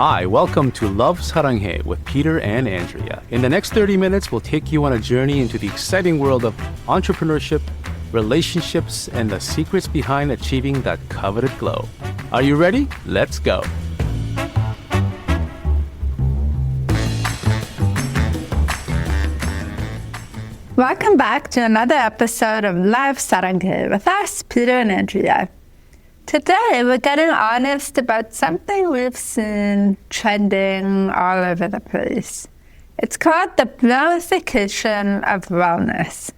Hi, welcome to Love Saranghae with Peter and Andrea. In the next 30 minutes, we'll take you on a journey into the exciting world of entrepreneurship, relationships, and the secrets behind achieving that coveted glow. Are you ready? Let's go. Welcome back to another episode of Love Saranghae with us, Peter and Andrea. Today, we're getting honest about something we've seen trending all over the place. It's called the Proliferation of Wellness.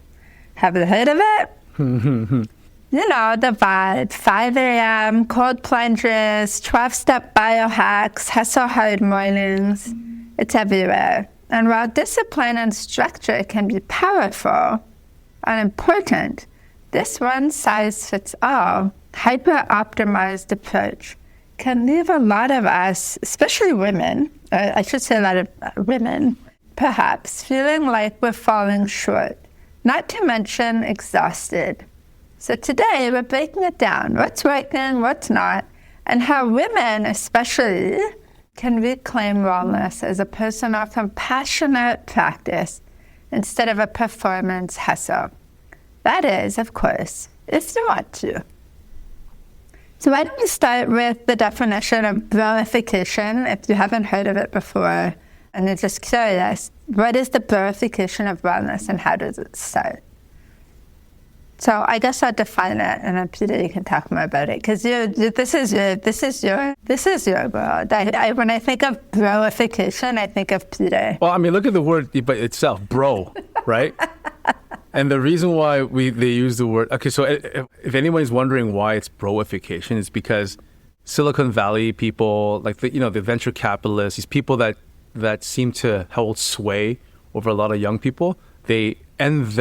Have you heard of it? You know, the vibe, 5 a.m., cold plunges, 12-step biohacks, hustle hard mornings. It's everywhere. And while discipline and structure can be powerful and important, this one-size-fits-all, hyper-optimized approach can leave a lot of us, especially women, I should say a lot of women, perhaps, feeling like we're falling short, not to mention exhausted. So today we're breaking it down, what's working, what's not, and how women especially can reclaim wellness as a personal, compassionate practice instead of a performance hustle. That is, of course, if you want to. So why don't we start with the definition of BRO-ization, if you haven't heard of it before, and you're just curious, what is the BRO-ization of wellness and how does it start? So I guess I'll define it, and then Peter, you can talk more about it, because this is your world. When I think of BRO-ization, I think of Peter. Well, I mean, look at the word itself, bro, right? And the reason why they use the word, okay, so if anybody's wondering why it's BRO-ization, it's because Silicon Valley people, like the venture capitalists, these people that seem to hold sway over a lot of young people, they end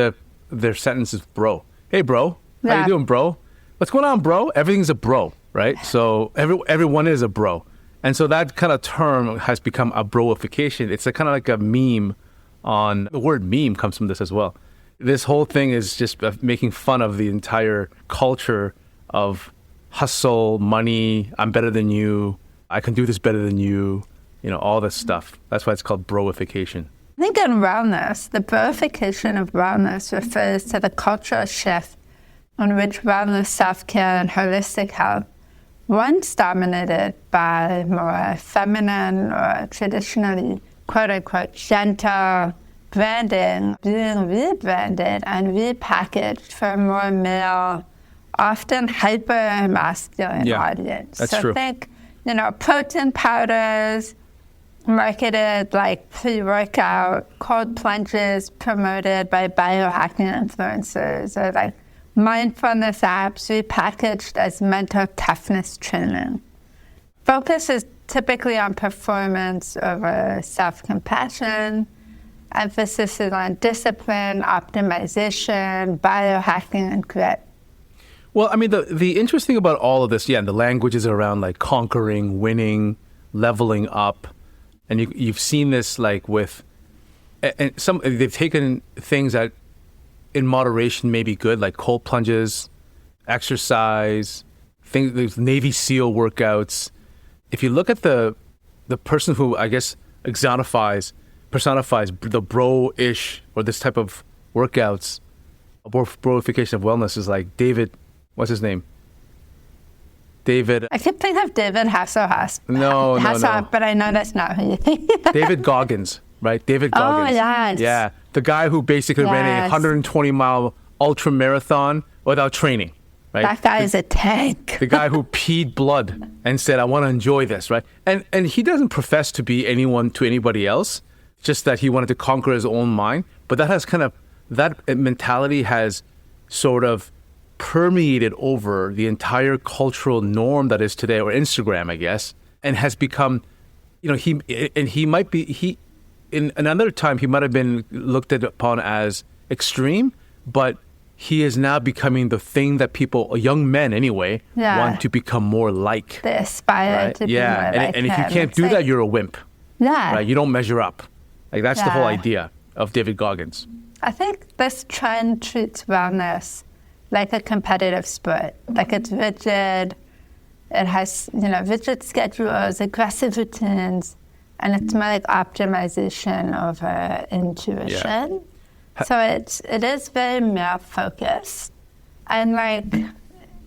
their sentences bro. Hey, bro, how you doing, bro? What's going on, bro? Everything's a bro, right? So everyone is a bro. And so that kind of term has become a BRO-ization. It's kind of like a meme on, the word meme comes from this as well. This whole thing is just making fun of the entire culture of hustle, money, I'm better than you, I can do this better than you, all this stuff. That's why it's called BRO-ization. I think in wellness, the BRO-ization of wellness refers to the cultural shift on which wellness, self-care, and holistic health, once dominated by more feminine or traditionally quote-unquote gentle branding, being rebranded and repackaged for a more male, often hyper-masculine audience. That's so true. Think, protein powders marketed like pre-workout, cold plunges promoted by biohacking influencers, or like mindfulness apps repackaged as mental toughness training. Focus is typically on performance over self-compassion. Emphasis is on discipline, optimization, biohacking, and grit. Well, I mean, the interesting about all of this, the language is around like conquering, winning, leveling up. And you've seen this like with, and they've taken things that in moderation may be good, like cold plunges, exercise, things, Navy SEAL workouts. If you look at the person who, I guess, personifies the bro-ish or this type of workouts, BRO-ization of wellness is like David, what's his name? David. I keep thinking of David Hasselhoff. No. But I know that's not who you think. David Goggins, right? David Goggins. Oh, yes. Yeah. The guy who basically ran a 120-mile ultra marathon without training, right? That guy is a tank. The guy who peed blood and said, I want to enjoy this, right? And he doesn't profess to be anyone to anybody else, just that he wanted to conquer his own mind. But that mentality has sort of permeated over the entire cultural norm that is today, or Instagram, I guess, and has become, he might be, in another time, he might have been looked upon as extreme, but he is now becoming the thing that people, young men anyway, want to become more like. They aspire to be more like and if you can't do that, you're a wimp. Yeah. Right? You don't measure up. Like that's the whole idea of David Goggins. I think this trend treats wellness like a competitive sport. Like it's rigid, It has, rigid schedules, aggressive routines, and it's more like optimization over intuition. Yeah. So it is very male focused. And like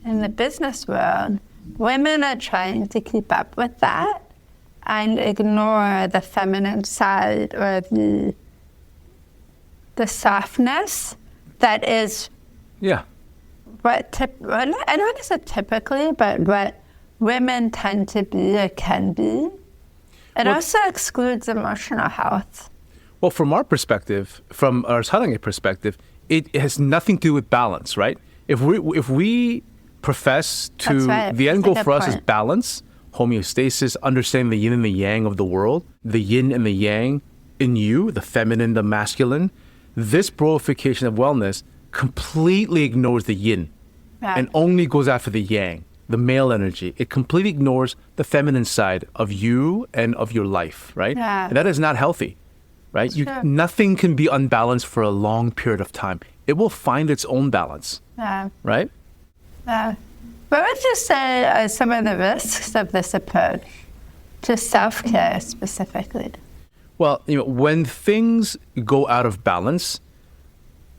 in the business world, women are trying to keep up with that and ignore the feminine side or the softness that is what I don't want to say typically, but what women tend to be or can be. It also excludes emotional health. Well, from our perspective, from our Saranghae perspective, it has nothing to do with balance, right? If we profess to, the end goal for us is balance, homeostasis, understanding the yin and the yang of the world, the yin and the yang in you, the feminine, the masculine, this Proliferation of Wellness completely ignores the yin and only goes after the yang, the male energy. It completely ignores the feminine side of you and of your life, right? Yeah. And that is not healthy, right? Nothing can be unbalanced for a long period of time. It will find its own balance, right? What would you say are some of the risks of this approach to self-care specifically? Well, when things go out of balance,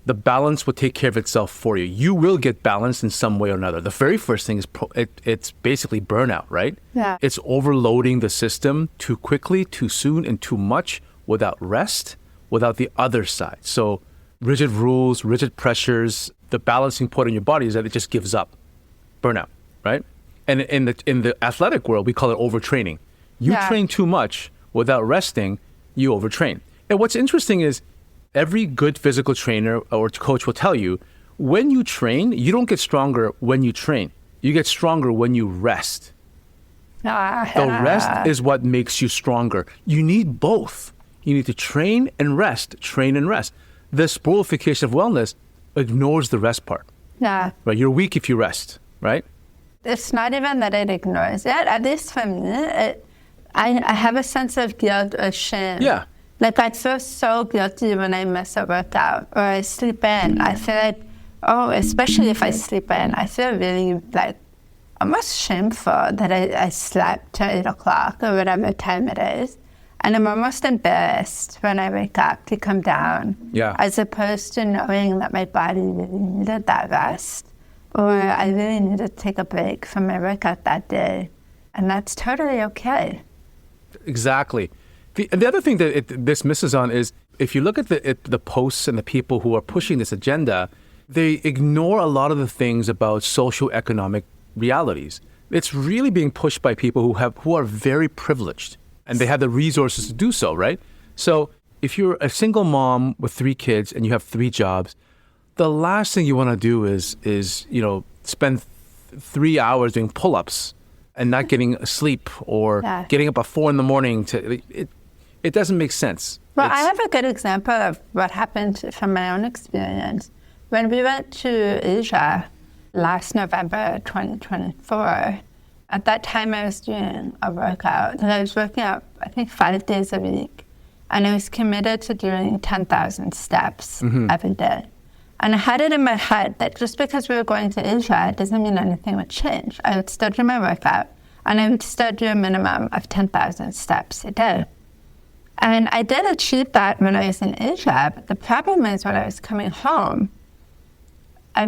the balance will take care of itself for you. You will get balanced in some way or another. The very first thing is it's basically burnout, right? Yeah. It's overloading the system too quickly, too soon, and too much without rest, without the other side. So rigid rules, rigid pressures, the balancing point in your body is that it just gives up. Burnout, right? And in the athletic world, we call it overtraining. You train too much without resting, you overtrain. And what's interesting is every good physical trainer or coach will tell you, when you train, you don't get stronger when you train. You get stronger when you rest. The rest is what makes you stronger. You need both. You need to train and rest, train and rest. This Proliferation of Wellness ignores the rest part. Yeah. Right? You're weak if you rest, right? It's not even that it ignores it. At least for me, I have a sense of guilt or shame. Yeah. Like I feel so guilty when I miss a workout or I sleep in. I feel like, especially if I sleep in, I feel really like almost shameful that I slept till 8 o'clock or whatever time it is. And I'm almost embarrassed when I wake up to come down, as opposed to knowing that my body really needed that rest, or I really needed to take a break from my workout that day. And that's totally okay. Exactly. The other thing that this misses on is, if you look at the posts and the people who are pushing this agenda, they ignore a lot of the things about socioeconomic realities. It's really being pushed by people who are very privileged. And they have the resources to do so, right? So if you're a single mom with 3 kids and you have 3 jobs, the last thing you want to do is spend 3 hours doing pull-ups and not getting sleep or getting up at 4 a.m. It doesn't make sense. Well, I have a good example of what happened from my own experience. When we went to Asia last November 2024, at that time, I was doing a workout. And I was working out, I think, 5 days a week. And I was committed to doing 10,000 steps every day. And I had it in my head that just because we were going to Asia, it doesn't mean anything would change. I would still do my workout, and I would still do a minimum of 10,000 steps a day. And I did achieve that when I was in Asia. But the problem is when I was coming home, I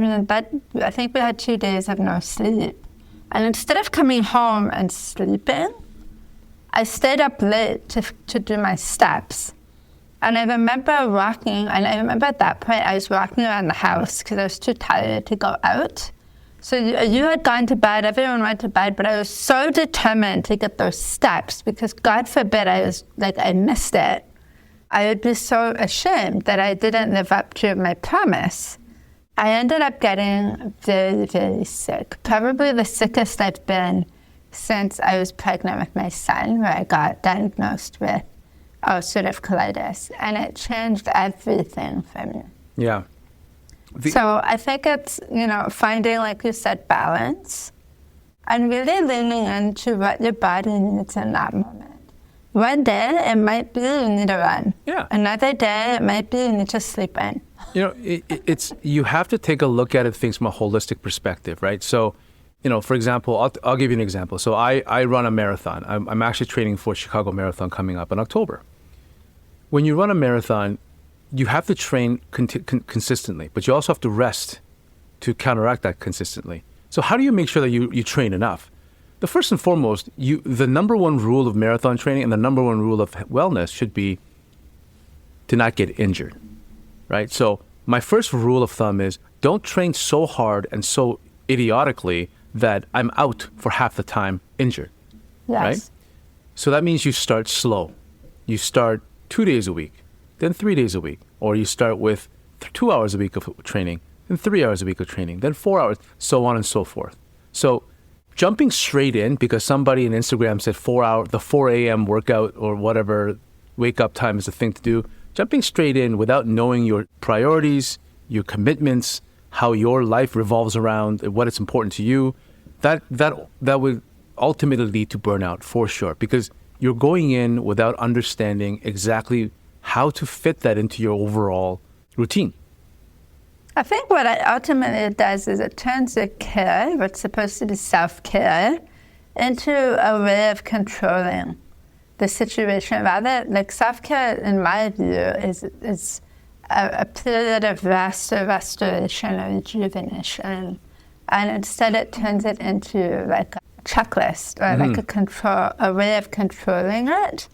think we had 2 days of no sleep. And instead of coming home and sleeping, I stayed up late to do my steps. And I remember walking, and I remember at that point I was walking around the house because I was too tired to go out. So you had gone to bed, everyone went to bed, but I was so determined to get those steps because God forbid I missed it. I would be so ashamed that I didn't live up to my promise. I ended up getting very, very sick, probably the sickest I've been since I was pregnant with my son, where I got diagnosed with ulcerative colitis, and it changed everything for me. Yeah. So I think it's, finding, like you said, balance and really leaning into what your body needs in that moment. One day, it might be you need to run. Yeah. Another day, it might be you need to sleep in. You have to take a look at things from a holistic perspective, right? So for example, I'll give you an example. So I run a marathon. I'm actually training for Chicago Marathon coming up in October. When you run a marathon, you have to train consistently, but you also have to rest to counteract that consistently. So how do you make sure that you train enough? The first and foremost, the number one rule of marathon training and the number one rule of wellness should be to not get injured, right? So my first rule of thumb is don't train so hard and so idiotically that I'm out for half the time injured, right? So that means you start slow. You start 2 days a week, then 3 days a week, or you start with 2 hours a week of training, then 3 hours a week of training, then 4 hours, so on and so forth. So jumping straight in because somebody on Instagram said the 4 a.m. workout or whatever wake up time is the thing to do, jumping straight in without knowing your priorities, your commitments, how your life revolves around, what is important to you, that would ultimately lead to burnout for sure, because you're going in without understanding exactly how to fit that into your overall routine. I think what it ultimately does is it turns the care, what's supposed to be self-care, into a way of controlling the situation. Rather, like self-care, in my view, is a period of rest, or restoration, or rejuvenation. And instead it turns it into like a checklist or like a way of controlling it,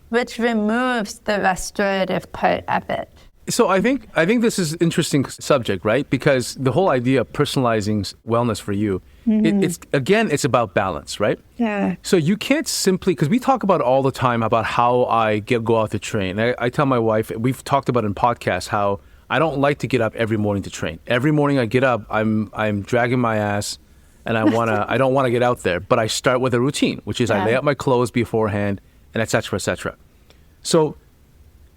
which removes the restorative part of it. So I think this is an interesting subject, right? Because the whole idea of personalizing wellness for you, it's about balance, right? Yeah. So you can't simply, because we talk about all the time about how I go out to train. I tell my wife, we've talked about in podcasts how I don't like to get up every morning to train. Every morning I get up, I'm dragging my ass, and I don't want to get out there. But I start with a routine, which is I lay out my clothes beforehand, and et cetera, et cetera. So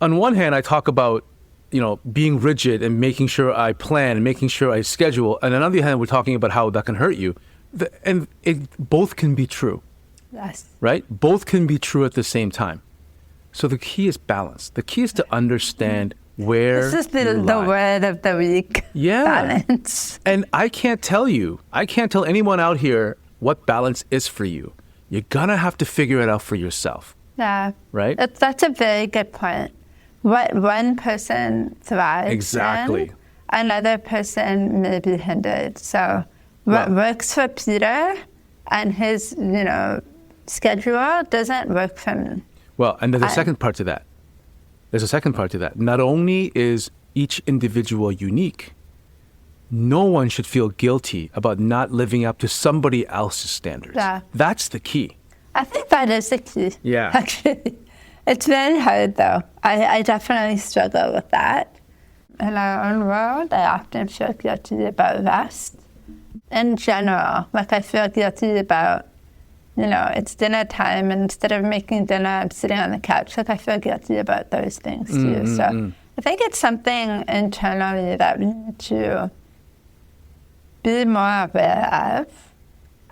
on one hand, I talk about being rigid and making sure I plan and making sure I schedule. And on the other hand, we're talking about how that can hurt you. And both can be true. Yes. Right? Both can be true at the same time. So the key is balance. The key is to understand where this is the word of the week. Yeah. Balance. And I can't tell anyone out here what balance is for you. You're going to have to figure it out for yourself. Yeah. Right? That's a very good point. What one person thrives in, another person may be hindered. So what works for Peter and his, schedule doesn't work for me. Well, and there's a second part to that. Not only is each individual unique, no one should feel guilty about not living up to somebody else's standards. Yeah. That's the key. I think that is the key. Yeah. Actually. It's very hard, though. I definitely struggle with that. In our own world, I often feel guilty about rest. In general, like I feel guilty about, it's dinner time, and instead of making dinner, I'm sitting on the couch. Like I feel guilty about those things, too. So I think it's something internally that we need to be more aware of,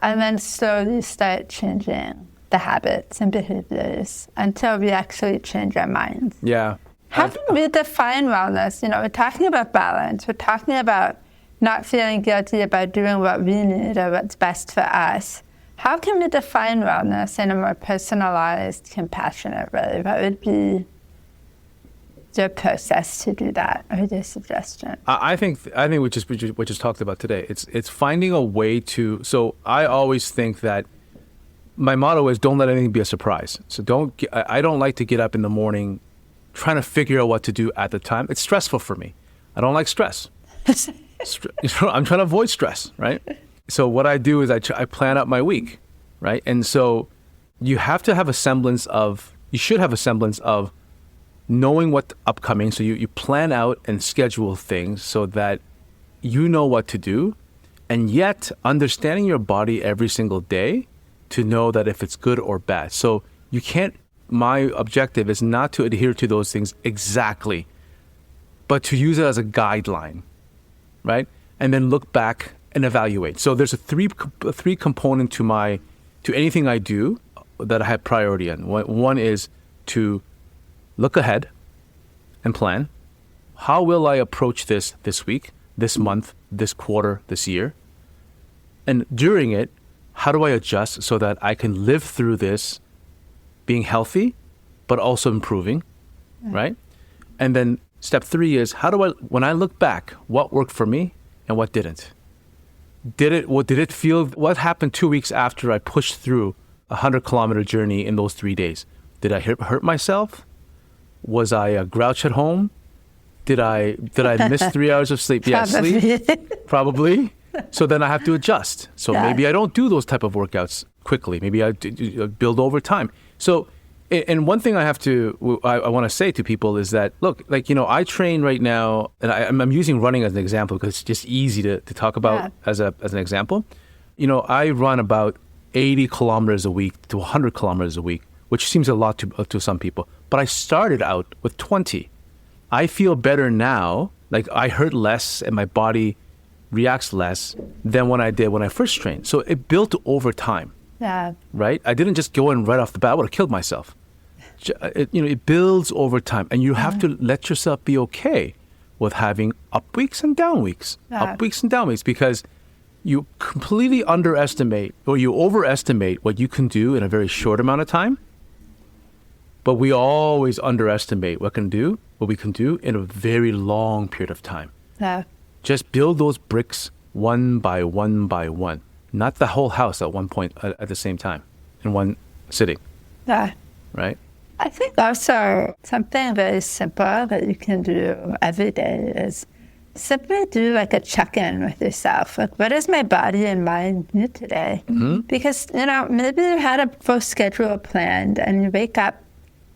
and then slowly start changing the habits and behaviors until we actually change our minds. Yeah. How do we define wellness? We're talking about balance. We're talking about not feeling guilty about doing what we need or what's best for us. How can we define wellness in a more personalized, compassionate way? What would be your process to do that, or your suggestion? I think we just talked about today. It's finding a way to. So I always think that my motto is don't let anything be a surprise. So I don't like to get up in the morning trying to figure out what to do at the time. It's stressful for me. I don't like stress. I'm trying to avoid stress, right? So what I do is I plan out my week, right? And so you should have a semblance of knowing what's upcoming. So you plan out and schedule things so that you know what to do, and yet understanding your body every single day to know that if it's good or bad. So my objective is not to adhere to those things exactly, but to use it as a guideline, right? And then look back and evaluate. So there's a three component to anything I do that I have priority on. One is to look ahead and plan. How will I approach this week, this month, this quarter, this year? And during it, how do I adjust so that I can live through this being healthy, but also improving, right? And then step 3 is, when I look back, what worked for me and what didn't? What happened 2 weeks after I pushed through a 100-kilometer journey in those 3 days? Did I hurt myself? Was I a grouch at home? Did I miss 3 hours of sleep? Yeah, sleep. Probably. So then I have to adjust. So maybe I don't do those type of workouts quickly. Maybe I build over time. So, and one thing I want to say to people is that, look, I train right now, and I'm using running as an example because it's just easy to talk about as an example. I run about 80 kilometers a week to 100 kilometers a week, which seems a lot to some people. But I started out with 20. I feel better now. Like, I hurt less and my body reacts less than when I did when I first trained. So it built over time. Yeah. Right? I didn't just go in right off the bat. I would have killed myself. It builds over time. And you have to let yourself be okay with having up weeks and down weeks. Up weeks and down weeks, because you completely underestimate or you overestimate what you can do in a very short amount of time. But we always underestimate what we can do in a very long period of time. Yeah. Just build those bricks one by one by one, not the whole house at one point at the same time in one sitting. Yeah. Right? I think also something very simple that you can do every day is simply do like a check-in with yourself. Like, what does my body and mind need today? Mm-hmm. Because, maybe you had a full schedule planned and you wake up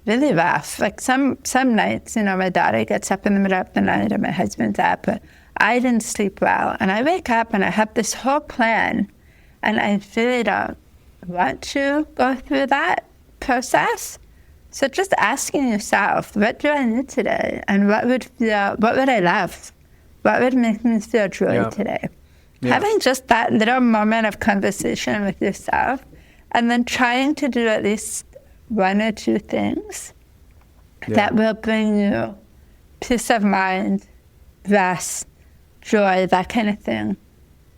really rough. Like some nights, my daughter gets up in the middle of the night and my husband's up, but I didn't sleep well. And I wake up and I have this whole plan and I really don't want to go through that process. So just asking yourself, what do I need today? And what would I love? What would make me feel joy today? Yeah. Having just that little moment of conversation with yourself and then trying to do at least 1 or 2 things that will bring you peace of mind, rest, joy, that kind of thing.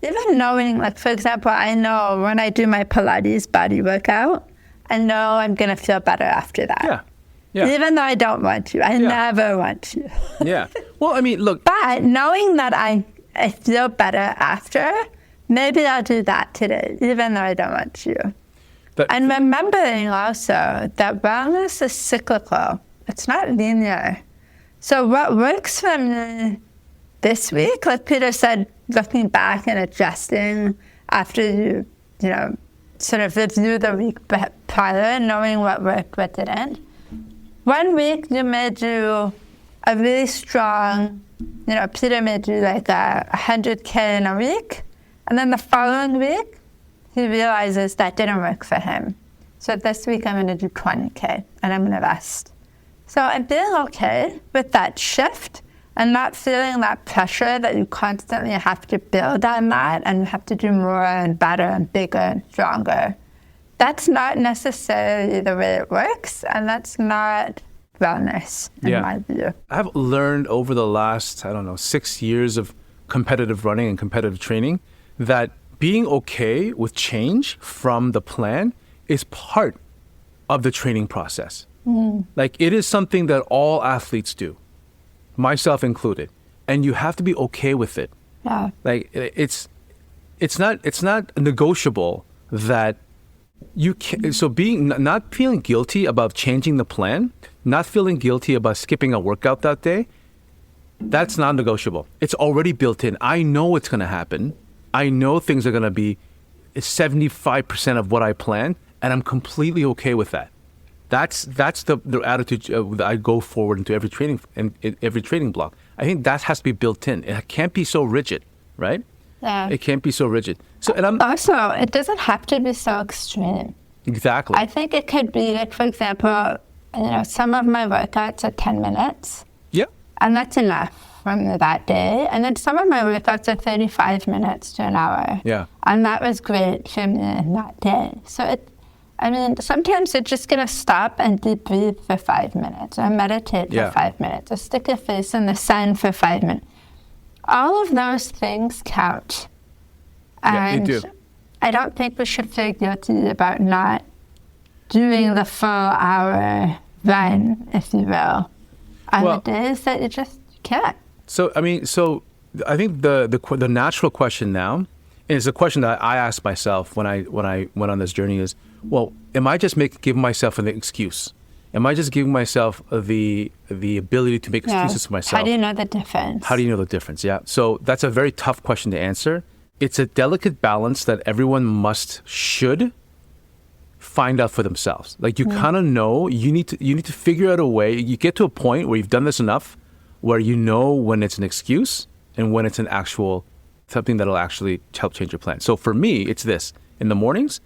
Even knowing, like, for example, I know when I do my Pilates body workout, I know I'm going to feel better after that. Yeah. Even though I don't want to. I never want to. Yeah. Well, I mean, look. But knowing that I feel better after, maybe I'll do that today, even though I don't want to. And remembering also that wellness is cyclical. It's not linear. So what works for me this week, like Peter said, looking back and adjusting after you sort of review the week prior, knowing what worked, what didn't. 1 week you may do a really strong, Peter may do like 100K in a week. And then the following week, he realizes that didn't work for him. So this week I'm going to do 20K and I'm going to rest. So I'm being okay with that shift and not feeling that pressure that you constantly have to build on that and you have to do more and better and bigger and stronger. That's not necessarily the way it works, and that's not wellness in my view. I've learned over the last, 6 years of competitive running and competitive training that being okay with change from the plan is part of the training process. Like, it is something that all athletes do, myself included, and you have to be okay with it. Yeah. Like, it's not negotiable that you can. So not feeling guilty about changing the plan, not feeling guilty about skipping a workout that day, that's non-negotiable. It's already built in. I know it's going to happen. I know things are going to be 75% of what I planned, and I'm completely okay with that. That's the attitude that I go forward into every training block. I think that has to be built in. It can't be so rigid, right? Yeah. It can't be so rigid. So, also, it doesn't have to be so extreme. Exactly. I think it could be, like, for example, some of my workouts are 10 minutes. Yeah. And that's enough from that day. And then some of my workouts are 35 minutes to an hour. Yeah. And that was great for me in that day. So sometimes you're just going to stop and deep breathe for 5 minutes or meditate for 5 minutes or stick your face in the sun for 5 minutes. All of those things count. And they do. I don't think we should feel guilty about not doing the full hour run, if you will, on the days that you just can't. So I think the natural question now is a question that I asked myself when I went on this journey is, well, am I just giving myself an excuse? Am I just giving myself the ability to make excuses for myself? How do you know the difference? How do you know the difference? Yeah. So that's a very tough question to answer. It's a delicate balance that everyone should find out for themselves. Like, you kind of know, you need to figure out a way. You get to a point where you've done this enough where you know when it's an excuse and when it's an actual something that'll actually help change your plan. So for me, it's this. In the mornings,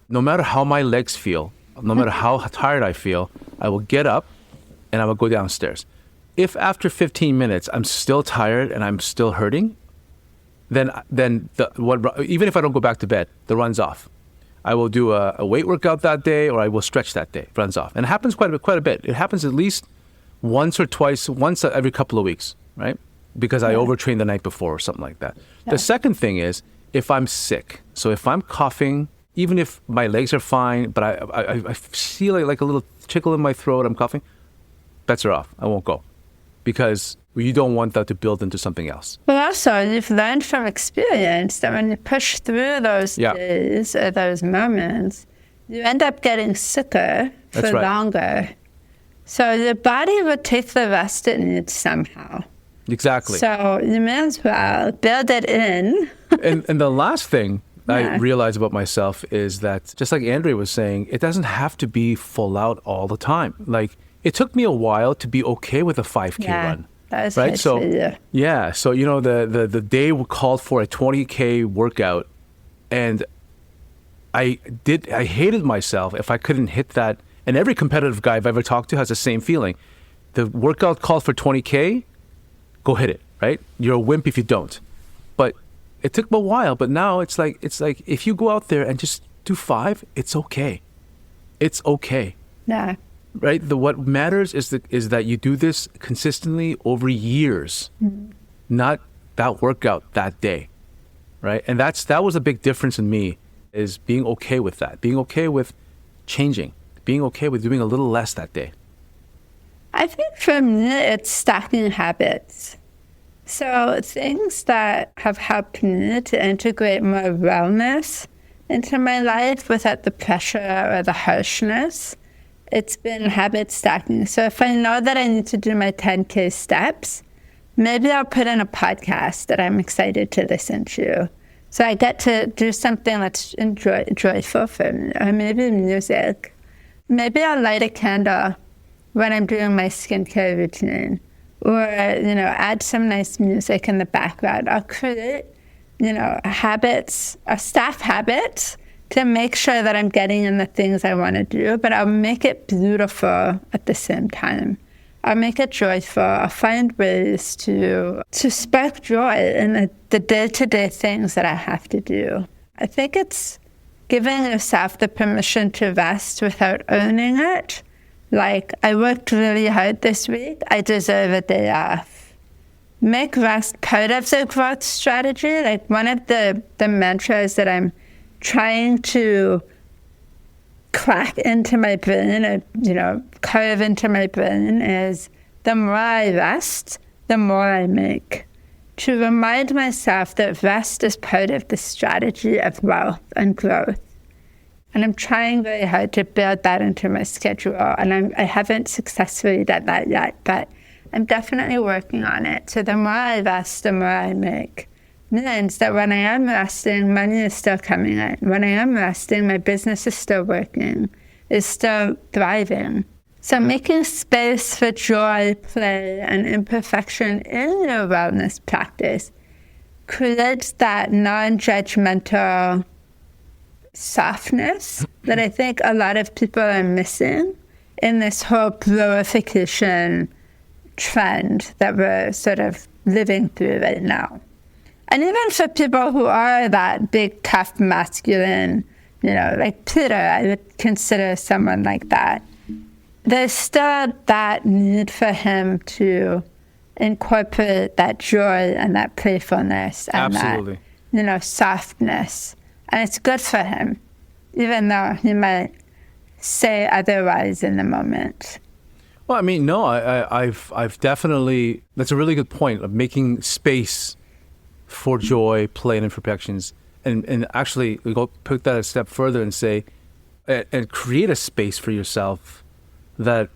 no matter how my legs feel, no matter how tired I feel, I will get up and I will go downstairs. If after 15 minutes I'm still tired and I'm still hurting, then even if I don't go back to bed, the run's off. I will do a weight workout that day, or I will stretch that day. Runs off. And it happens quite a bit. It happens at least once every couple of weeks, right? Because I overtrained the night before or something like that. Yeah. The second thing is if I'm sick. So if I'm coughing, even if my legs are fine, but I feel like a little tickle in my throat, I'm coughing, bets are off. I won't go. Because you don't want that to build into something else. But also, you've learned from experience that when you push through those days or those moments, you end up getting sicker for longer. So your body will take the rest it needs somehow. Exactly. So you may as well build it in. and the last thing I realize about myself is that, just like Andrea was saying, it doesn't have to be full out all the time. Like, it took me a while to be okay with a 5K run. That is right. So the day called for a 20K workout, and I hated myself if I couldn't hit that. And every competitive guy I've ever talked to has the same feeling. The workout called for 20K, go hit it, right? You're a wimp if you don't. But it took me a while, but now it's like if you go out there and just do 5, it's okay. It's okay. Yeah. Right? What matters is that you do this consistently over years, not that workout that day, right? And that was a big difference in me, is being okay with that, being okay with changing, being okay with doing a little less that day. I think for me, it's stacking habits. So things that have helped me to integrate more wellness into my life without the pressure or the harshness, it's been habit stacking. So if I know that I need to do my 10K steps, maybe I'll put in a podcast that I'm excited to listen to. So I get to do something that's joyful for me, or maybe music. Maybe I'll light a candle when I'm doing my skincare routine, or, add some nice music in the background. I'll create, habits, a staff habit, to make sure that I'm getting in the things I want to do, but I'll make it beautiful at the same time. I'll make it joyful. I'll find ways to spark joy in the day-to-day things that I have to do. I think it's giving yourself the permission to rest without owning it. Like, I worked really hard this week, I deserve a day off. Make rest part of the growth strategy. Like, one of the mantras that I'm trying to crack into my brain, or, carve into my brain, is the more I rest, the more I make. To remind myself that rest is part of the strategy of wealth and growth. And I'm trying very hard to build that into my schedule. And I haven't successfully done that yet, but I'm definitely working on it. So the more I rest, the more I make. Means that when I am resting, money is still coming in. When I am resting, my business is still working, is still thriving. So making space for joy, play, and imperfection in your wellness practice creates that non-judgmental softness that I think a lot of people are missing in this whole glorification trend that we're sort of living through right now. And even for people who are that big, tough, masculine, like Peter, I would consider someone like that. There's still that need for him to incorporate that joy and that playfulness and Absolutely. softness. And it's good for him, even though he might say otherwise in the moment. Well, I mean, no, I've definitely, that's a really good point of making space for joy, play, and imperfections. And actually, we go put that a step further and say, and create a space for yourself that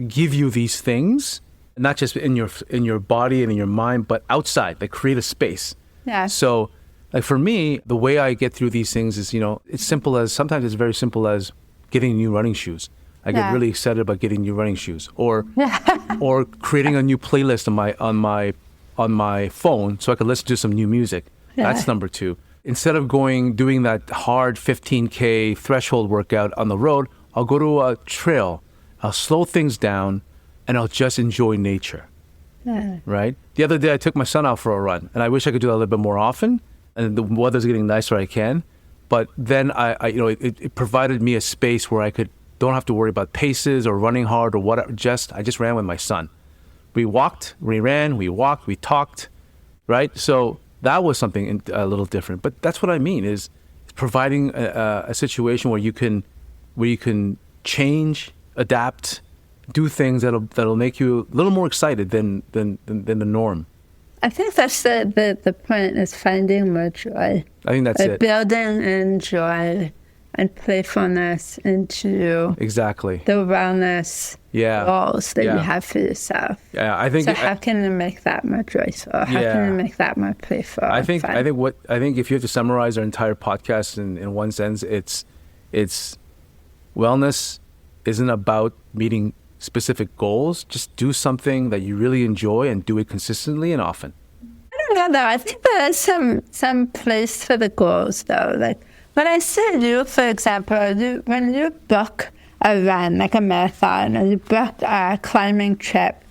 give you these things, not just in your body and in your mind, but outside, like create a space. Yeah. So, like for me, the way I get through these things is, sometimes it's very simple as getting new running shoes. I get really excited about getting new running shoes, or creating a new playlist on my phone so I can listen to some new music. Yeah. That's number 2. Instead of doing that hard 15K threshold workout on the road, I'll go to a trail. I'll slow things down, and I'll just enjoy nature. Yeah. Right? The other day, I took my son out for a run, and I wish I could do that a little bit more often. And the weather's getting nicer, I can. But then it provided me a space where I don't have to worry about paces or running hard or whatever. I just ran with my son. We walked, we ran, we walked, we talked, right? So that was something a little different. But that's what I mean is providing a situation where you can change, adapt, do things that'll make you a little more excited than the norm. I think that's the point, is finding more joy. I think that's it. Building in joy and playfulness into the wellness goals that you have for yourself. Yeah, I think. So how can you make that more joyful? How can you make that more playful? I think if you have to summarize our entire podcast in one sentence, it's wellness isn't about meeting specific goals. Just do something that you really enjoy and do it consistently and often. I don't know though. I think there is some place for the goals though. Like when I see you, for example, when you book a run, like a marathon, or you book a climbing trip,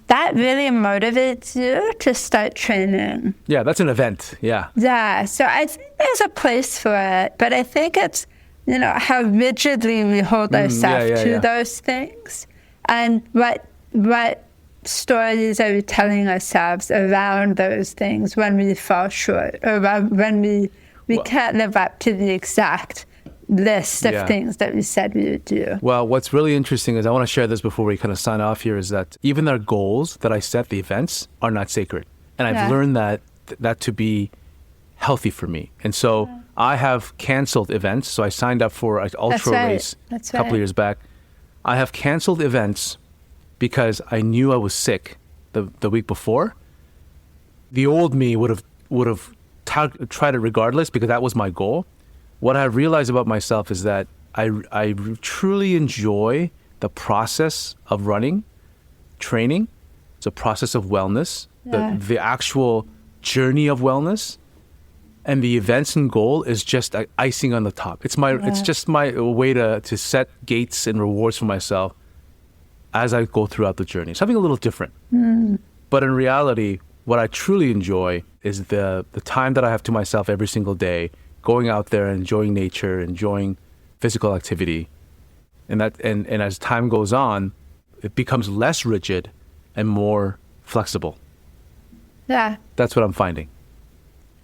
that really motivates you to start training. Yeah, that's an event. Yeah. Yeah. So I think there's a place for it, but I think it's how rigidly we hold ourselves to those things. And what stories are we telling ourselves around those things when we fall short, or when we can't live up to the exact list of things that we said we would do? Well, what's really interesting is, I want to share this before we kind of sign off here, is that even our goals that I set, the events, are not sacred. And I've learned that to be healthy for me. And so I have canceled events. So I signed up for an ultra race a couple of years back. I have canceled events because I knew I was sick the week before. The old me would have tried it regardless, because that was my goal. What I realized about myself is that I truly enjoy the process of running, training. It's a process of wellness, the actual journey of wellness. And the events and goal is just icing on the top. It's just my way to set gates and rewards for myself as I go throughout the journey. Something a little different. But in reality, what I truly enjoy is the time that I have to myself every single day, going out there and enjoying nature, enjoying physical activity. And as time goes on, it becomes less rigid and more flexible. Yeah. That's what I'm finding.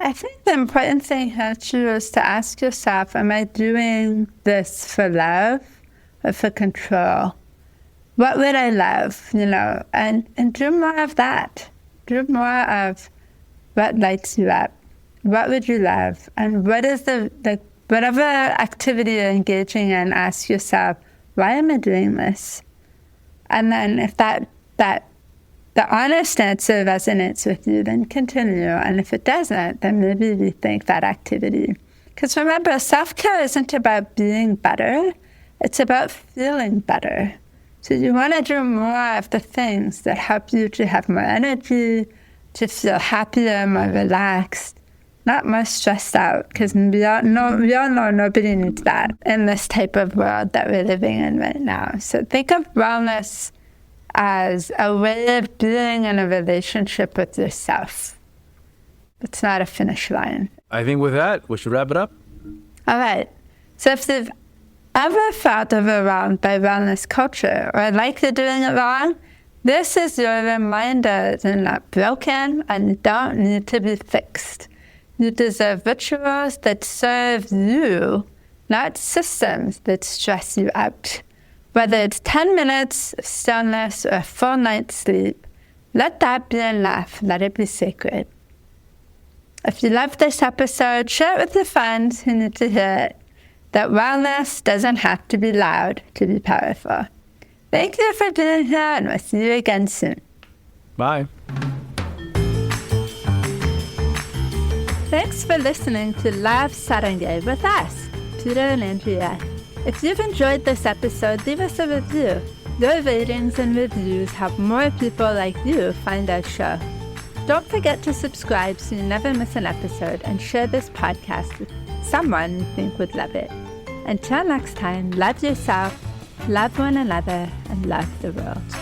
I think the important thing here too is to ask yourself, am I doing this for love or for control? What would I love, and do more of that. Do more of what lights you up. What would you love? And what is whatever activity you're engaging in, ask yourself, why am I doing this? And then if the honest answer resonates with you, then continue. And if it doesn't, then maybe rethink that activity. Because remember, self-care isn't about being better. It's about feeling better. So you want to do more of the things that help you to have more energy, to feel happier, more relaxed, not more stressed out. Because we all know nobody needs that in this type of world that we're living in right now. So think of wellness as a way of being in a relationship with yourself. It's not a finish line. I think with that, we should wrap it up. All right. So if you've ever felt overwhelmed by wellness culture, or like you're doing it wrong, this is your reminder you're not broken and you don't need to be fixed. You deserve rituals that serve you, not systems that stress you out. Whether it's 10 minutes of stillness or a full night's sleep, let that be enough. Let it be sacred. If you loved this episode, share it with your friends who need to hear it. That wellness doesn't have to be loud to be powerful. Thank you for being here, and we'll see you again soon. Bye. Thanks for listening to Live Saranghae with us, Peter and Andrea. If you've enjoyed this episode, leave us a review. Your ratings and reviews help more people like you find our show. Don't forget to subscribe so you never miss an episode, and share this podcast with someone you think would love it. Until next time, love yourself, love one another, and love the world.